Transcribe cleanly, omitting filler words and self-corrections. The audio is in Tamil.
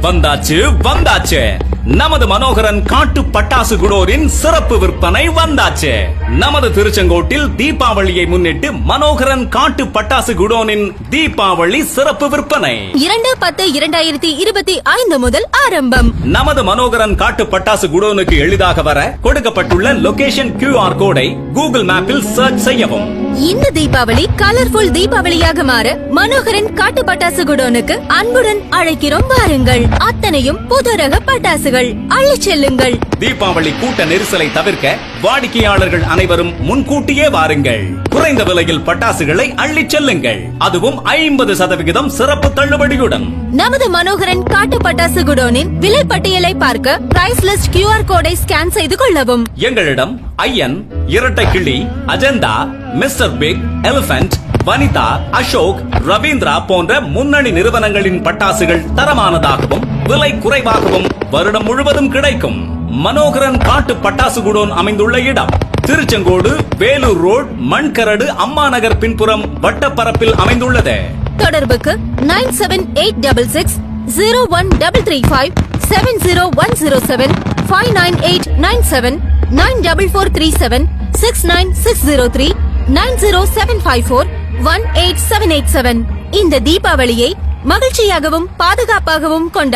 வந்தாச்சு வந்தாச்சு நமது மனோகரன் காட்டு பட்டாசு குடோரின் சிறப்பு விற்பனை வந்தாச்சு. நமது திருச்செங்கோட்டில் தீபாவளியை முன்னிட்டு மனோகரன் காட்டு பட்டாசு குடோனின் தீபாவளி சிறப்பு விற்பனை 2/10/2025 முதல் ஆரம்பம். நமது மனோகரன் காட்டு பட்டாசு குடோனுக்கு எளிதாக வர கொடுக்கப்பட்டுள்ள லொகேஷன் QR கோடை கூகுள் மேப்பில் சர்ச் செய்யவும். இந்த தீபாவளி கலர்ஃபுல் தீபாவளியாக மாற மனோகரன் காட்டு பட்டாசு குடோனுக்கு அன்புடன் அழைக்கிறோம், வாருங்கள். அத்தனையும் புது ரக பட்டாசுகள் அள்ளிச் செல்லுங்கள். தீபாவளி கூட்ட நெரிசலை தவிர்க்க வாடிக்கையாளர்கள் அனைவரும் முன்கூட்டியே வாருங்கள். குறைந்த விலையில் பட்டாசுகளை அள்ளிச் செல்லுங்கள், அதுவும் 50% சிறப்பு தள்ளுபடியுடன். நமது மனோகரன் காட்டு பட்டாசு குடோனின் விலை பட்டியலை பார்க்க பிரைஸ் லிஸ்ட் QR கோடை ஸ்கேன் செய்து கொள்ளவும். எங்களிடம் ஐயன், இரட்டை கிளி, Ajanta, mister big, elephant, Vanitha, Ashok, Ravindra போன்ற முன்னணி நிறுவனங்களின் பட்டாசுகள் தரமானதாகவும் விலை குறைவாகவும் வருடம் முழுவதும் கிடைக்கும். மனோகரன் காட்டு பட்டாசு குடோன் அமைந்துள்ள இடம் திருச்செங்கோடு வேலூர் ரோட் மண்கரடு அம்மா நகர் பின்புறம் வட்டப்பரப்பில் அமைந்துள்ளது. தொடர்புக்கு 9786601335 70107 59897 94437 69603 90754 18787. இந்த தீபாவளியை மகிழ்ச்சியாகவும் பாதுகாப்பாகவும் கொண்டாட